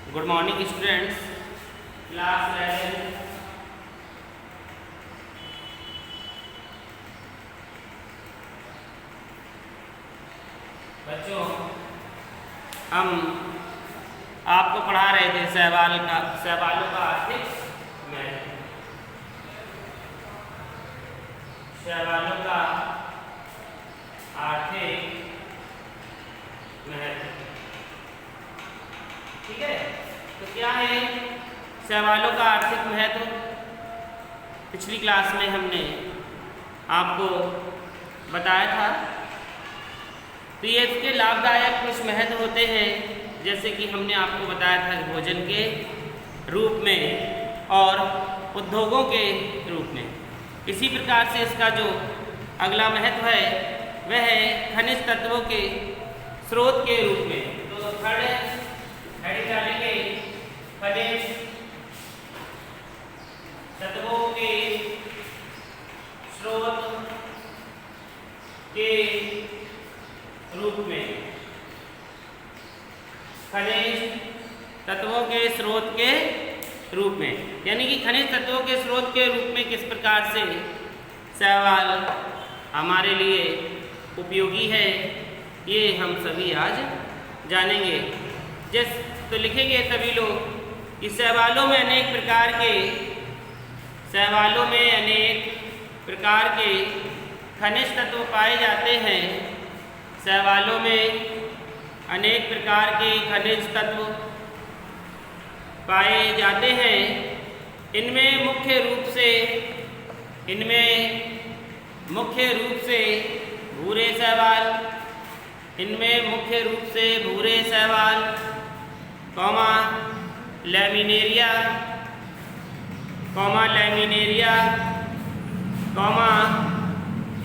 Good morning students, class 11 बच्चों हम आपको पढ़ा रहे थे सहवालों का आर्थिक महत्व। सहवालों का आर्थिक महत्व, ठीक है। तो क्या है सहवालों का आर्थिक महत्व? पिछली क्लास में हमने आपको बताया था। तो ये इसके लाभदायक कुछ महत्व होते हैं, जैसे कि हमने आपको बताया था भोजन के रूप में और उद्योगों के रूप में। इसी प्रकार से इसका जो अगला महत्व है वह है खनिज तत्वों के स्रोत के रूप में। तो थर्ड हेडिंग डालेंगे खनिज तत्वों के स्रोत के रूप में। खनिज तत्वों के स्रोत के रूप में, यानी कि खनिज तत्वों के स्रोत के रूप में किस प्रकार से शैवाल हमारे लिए उपयोगी है, ये हम सभी आज जानेंगे। तो लिखेंगे सभी लोग कि शैवालों में अनेक प्रकार के खनिज तत्व पाए जाते हैं। शैवालों में अनेक प्रकार के खनिज तत्व पाए जाते हैं। इनमें मुख्य रूप से भूरे शैवाल, लैमिनेरिया,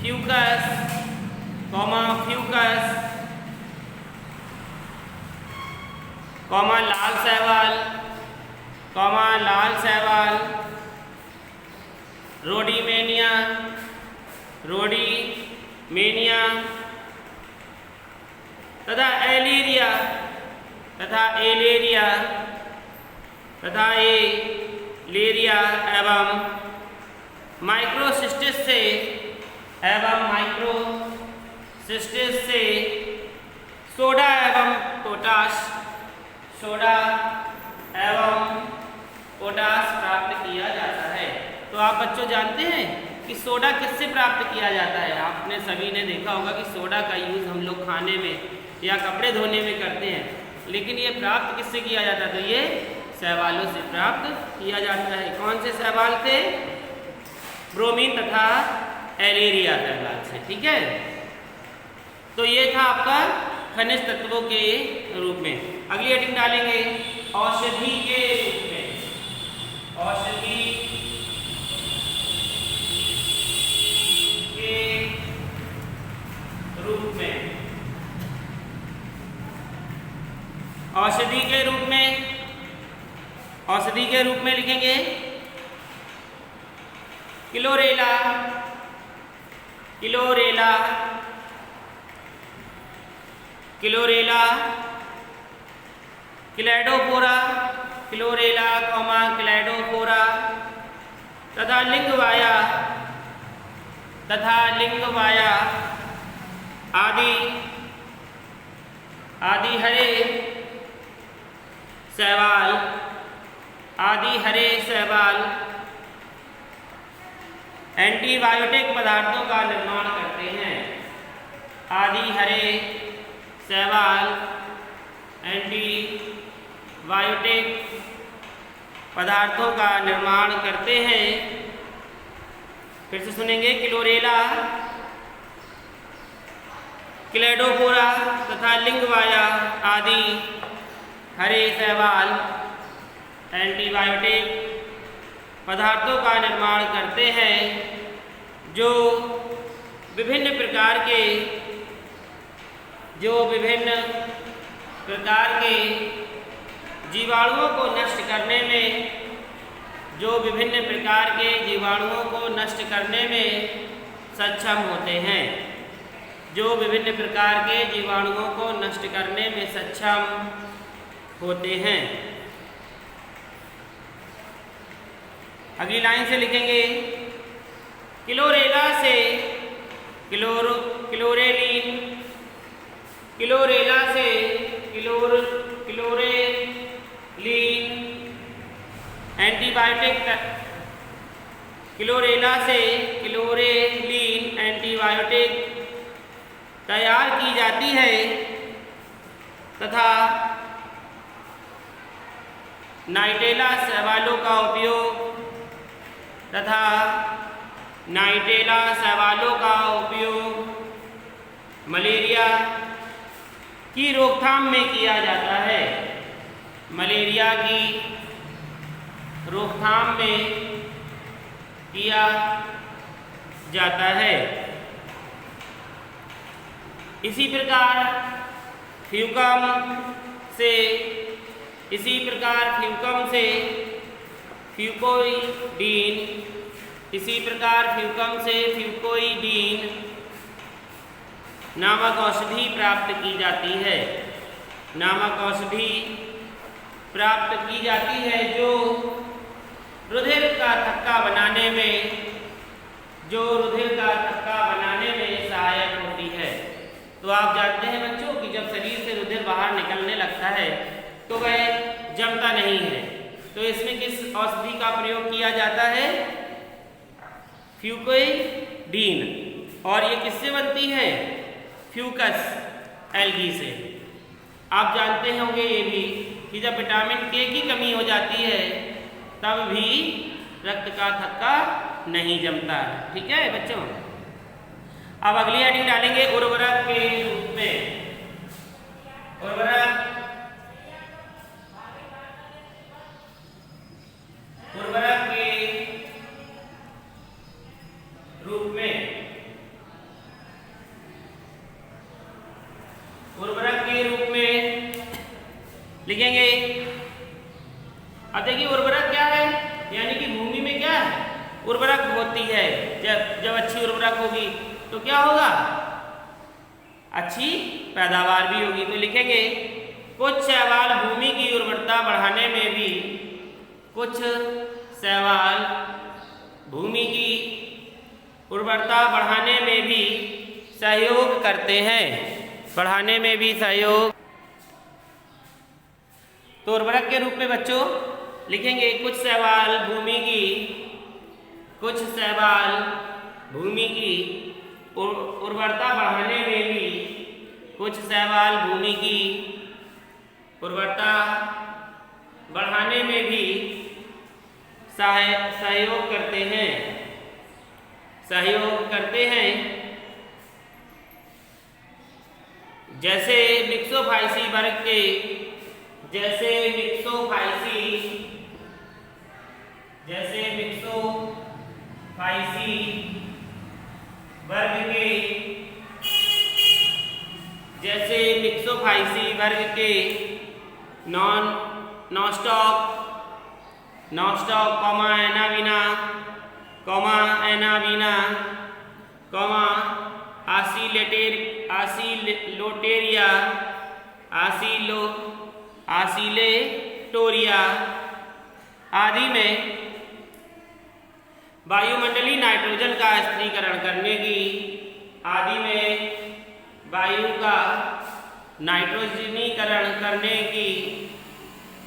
फ्यूकस, लाल शैवाल, रोडीमेनिया तथा एलेरिया एवं माइक्रोसिस्टिस से सोडा एवं पोटाश प्राप्त किया जाता है। तो आप बच्चों जानते हैं कि सोडा किससे प्राप्त किया जाता है? आपने सभी ने देखा होगा कि सोडा का यूज़ हम लोग खाने में या कपड़े धोने में करते हैं, लेकिन ये प्राप्त किससे किया जाता है? तो ये शैवालों से प्राप्त किया जाता है। कौन से शैवाल से? ब्रोमीन तथा एलेरिया शैवाल से, ठीक है। तो ये था आपका खनिज तत्वों के रूप में। अगली हेडिंग डालेंगे औषधि के रूप में। औषधि के रूप में लिखेंगे क्लोरेला, क्लैडोफोरा तथा लिंगवाया आदि हरे शैवाल एंटीबायोटिक पदार्थों का निर्माण करते हैं। आदि हरे शैवाल एंटीबायोटिक पदार्थों का निर्माण करते हैं। फिर से सुनेंगे क्लोरेला, क्लैडोफोरा तथा लिंगवाया आदि हरे शैवाल एंटीबायोटिक पदार्थों का निर्माण करते हैं, जो विभिन्न प्रकार के जीवाणुओं को नष्ट करने में सक्षम होते हैं। जो विभिन्न प्रकार के जीवाणुओं को नष्ट करने में सक्षम होते हैं। अगली लाइन से लिखेंगे क्लोरेला से क्लोरेलिन, क्लोरेला से क्लोरेलिन एंटीबायोटिक, क्लोरेला से क्लोरेलिन एंटीबायोटिक तैयार की जाती है तथा नाइटेला शैवालों का उपयोग मलेरिया की रोकथाम में किया जाता है। मलेरिया की रोकथाम में किया जाता है। इसी प्रकार फ्यूकम से फ्यूकोइडीन नामक औषधि प्राप्त की जाती है, जो रुधिर का थक्का बनाने में सहायक होती है। तो आप जानते हैं बच्चों कि जब शरीर से रुधिर बाहर निकलने लगता है तो वह जमता नहीं है, तो इसमें किस औषधि का प्रयोग किया जाता है? फ्यूकोइडीन। और ये किससे बनती है? फ्यूकस एल्गी से। आप जानते होंगे ये भी कि जब विटामिन के की कमी हो जाती है तब भी रक्त का थक्का नहीं जमता है। ठीक है बच्चों। अब अगली हेडिंग डालेंगे उर्वरक के रूप में। उर्वरक के रूप में लिखेंगे। अब देखिए उर्वरक क्या है, यानी कि भूमि में क्या है उर्वरक होती है। जब अच्छी उर्वरक होगी तो क्या होगा? अच्छी पैदावार भी होगी। तो लिखेंगे कुछ शैवाल भूमि की उर्वरता बढ़ाने में भी सहयोग करते हैं। तो उर्वरक के रूप में बच्चों लिखेंगे कुछ शैवाल भूमि की उर्वरता बढ़ाने में भी सहयोग करते हैं। जैसे मिक्सोफाइसी वर्ग के नॉनस्टॉक एनावीना आसिलेटोरिया आदि में वायुमंडलीय नाइट्रोजन का स्थिरीकरण करने की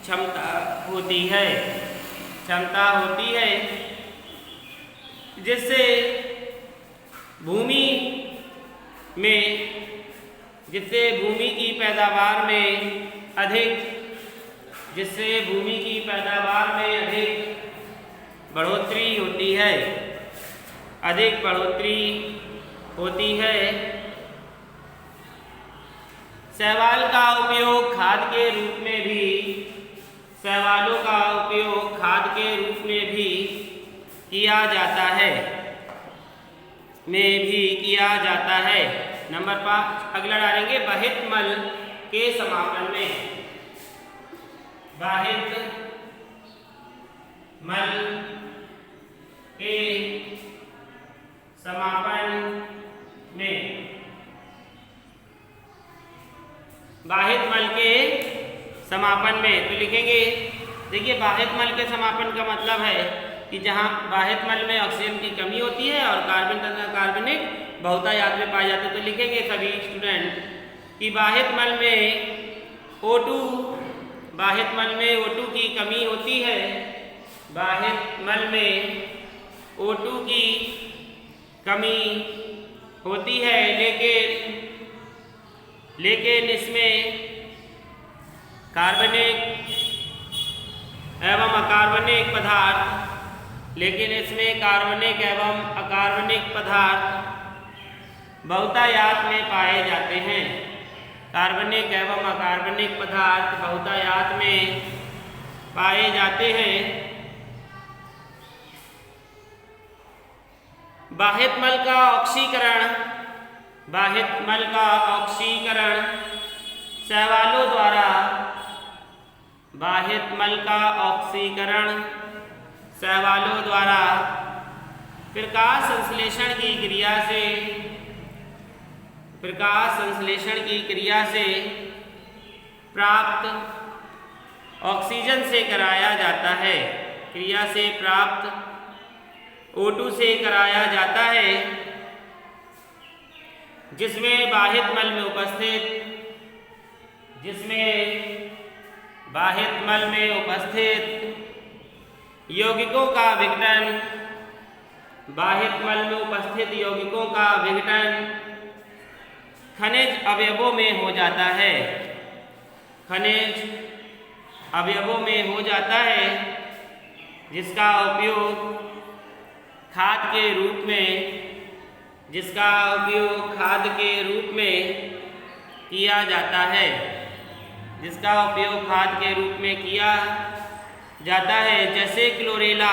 क्षमता होती है, जिससे भूमि की पैदावार में अधिक बढ़ोतरी होती है। शैवालों का उपयोग खाद के रूप में भी किया जाता है। नंबर 5 अगला डालेंगे बाहित मल के समापन में। बाहित मल के समापन में तो लिखेंगे, देखिए बाहित मल के समापन का मतलब है कि जहाँ बाह्य मल में ऑक्सीजन की कमी होती है और कार्बन तथा कार्बनिक बहुतायत में पाए जाते हैं। तो लिखेंगे सभी स्टूडेंट कि बाह्य मल में O2 की कमी होती है, बाह्य मल में O2 की कमी होती है, लेकिन इसमें कार्बनिक एवं अकार्बनिक पदार्थ बहुतायत में पाए जाते हैं। कार्बनिक एवं अकार्बनिक पदार्थ बहुतायत में पाए जाते हैं। बाह्य मल का ऑक्सीकरण शैवालों द्वारा प्रकाश संश्लेषण की क्रिया से प्राप्त ऑक्सीजन से कराया जाता है, O2 से कराया जाता है, जिसमें बाह्य मल में उपस्थित यौगिकों का विघटन खनिज अवयवों में हो जाता है, जिसका उपयोग खाद के रूप में किया जाता है, जैसे क्लोरेला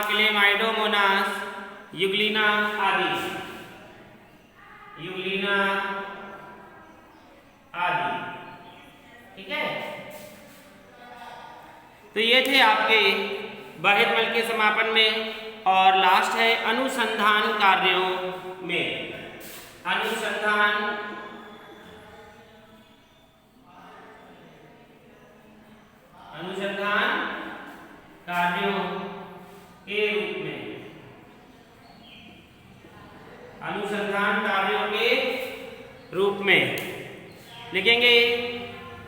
क्लेमाइडोमोनास, यूग्लिना आदि। ठीक है, तो ये थे आपके बाह्य मल के समापन में। और लास्ट है अनुसंधान कार्यों में। अनुसंधान कार्यों के रूप में लिखेंगे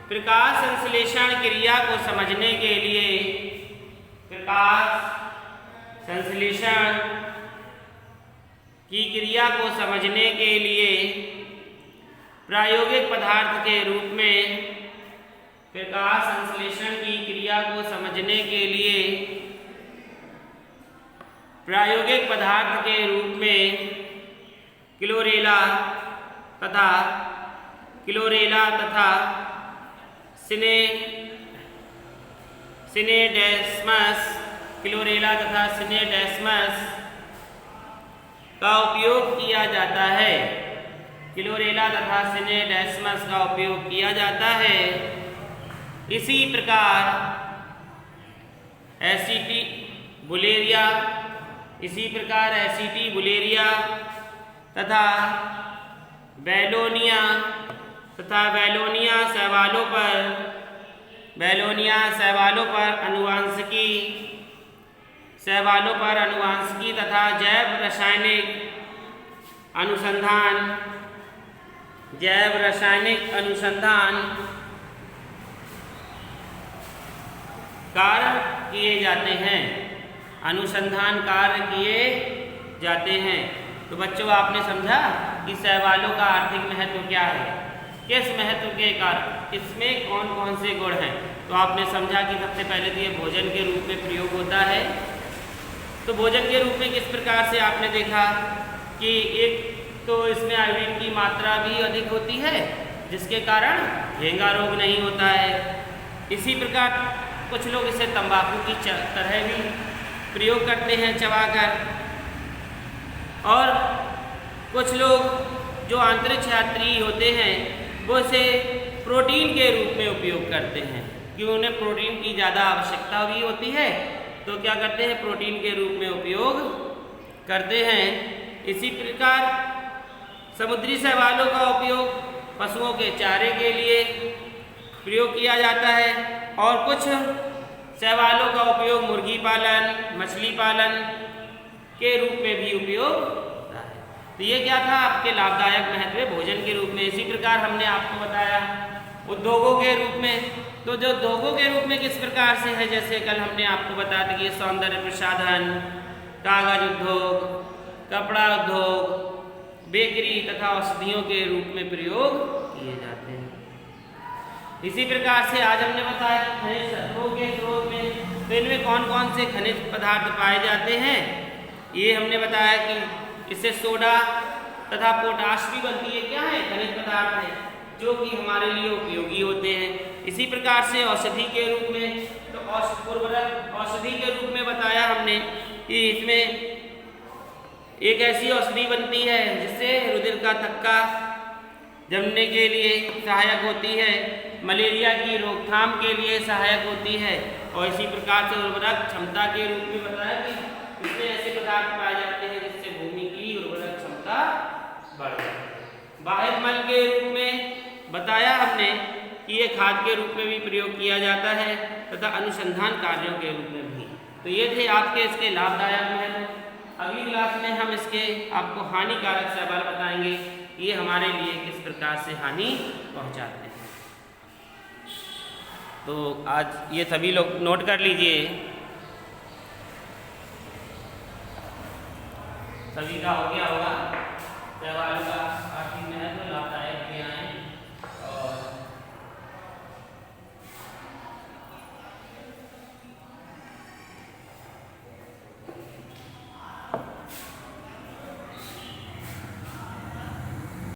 प्रकाश संश्लेषण क्रिया को समझने के लिए प्रायोगिक पदार्थ के रूप में क्लोरेला तथा सिनेडेस्मस का उपयोग किया जाता है। इसी प्रकार एसिटी बुलेरिया तथा बेलोनिया शैवालों पर अनुवांशिकी तथा जैव रासायनिक अनुसंधान कार्य किए जाते हैं। तो बच्चों, आपने समझा कि शैवालों का आर्थिक महत्व क्या है, किस महत्व के कारण इसमें कौन कौन से गुण हैं। तो आपने समझा कि सबसे पहले तो ये भोजन के रूप में प्रयोग होता है। तो भोजन के रूप में किस प्रकार से आपने देखा कि एक तो इसमें आयोडीन की मात्रा भी अधिक होती है, जिसके कारण घेंगा रोग नहीं होता है। इसी प्रकार कुछ लोग इसे तंबाकू की तरह भी प्रयोग करते हैं चबाकर, और कुछ लोग जो अंतरिक्ष यात्री होते हैं वो इसे प्रोटीन के रूप में उपयोग करते हैं, क्योंकि उन्हें प्रोटीन की ज़्यादा आवश्यकता भी होती है तो क्या करते हैं, प्रोटीन के रूप में उपयोग करते हैं। इसी प्रकार समुद्री शैवालों का उपयोग पशुओं के चारे के लिए प्रयोग किया जाता है और कुछ शैवालों का उपयोग मुर्गी पालन, मछली पालन के रूप में भी उपयोग होता है। तो ये क्या था, आपके लाभदायक महत्व भोजन के रूप में। इसी प्रकार हमने आपको बताया उद्योगों के रूप में। तो जो उद्योगों के रूप में किस प्रकार से है, जैसे कल हमने आपको बताया था कि सौंदर्य प्रसाधन, कागज उद्योग, कपड़ा उद्योग, बेकरी तथा औषधियों के रूप में प्रयोग किए जाते हैं। इसी प्रकार से आज हमने बताया कि खनिज तत्वों के स्रोत में, तो इनमें कौन कौन से खनिज पदार्थ पाए जाते हैं, ये हमने बताया कि इससे सोडा तथा पोटाश भी बनती है। क्या है, खनिज पदार्थ है जो कि हमारे लिए उपयोगी होते हैं। इसी प्रकार से औषधि के रूप में, तो उर्वरक औषधि के रूप में बताया हमने कि इसमें एक ऐसी औषधि बनती है जिससे रुधिर का थक्का जमने के लिए सहायक होती है, मलेरिया की रोकथाम के लिए सहायक होती है। और इसी प्रकार से उर्वरक क्षमता के रूप में बताया कि इसमें ऐसे पदार्थ पाए जाते हैं जिससे भूमि की उर्वरक क्षमता बढ़ जाती है। बाह्य मल के रूप में बताया हमने कि ये खाद के रूप में भी प्रयोग किया जाता है तथा अनुसंधान कार्यों के रूप में भी। तो ये थे आपके इसके लाभदायक महत्व। अगली क्लास में हम इसके आपको हानिकारक शैवाल बताएंगे, ये हमारे लिए किस प्रकार से हानि पहुंचाते हैं। तो आज ये सभी लोग नोट कर लीजिए, सभी का हो गया।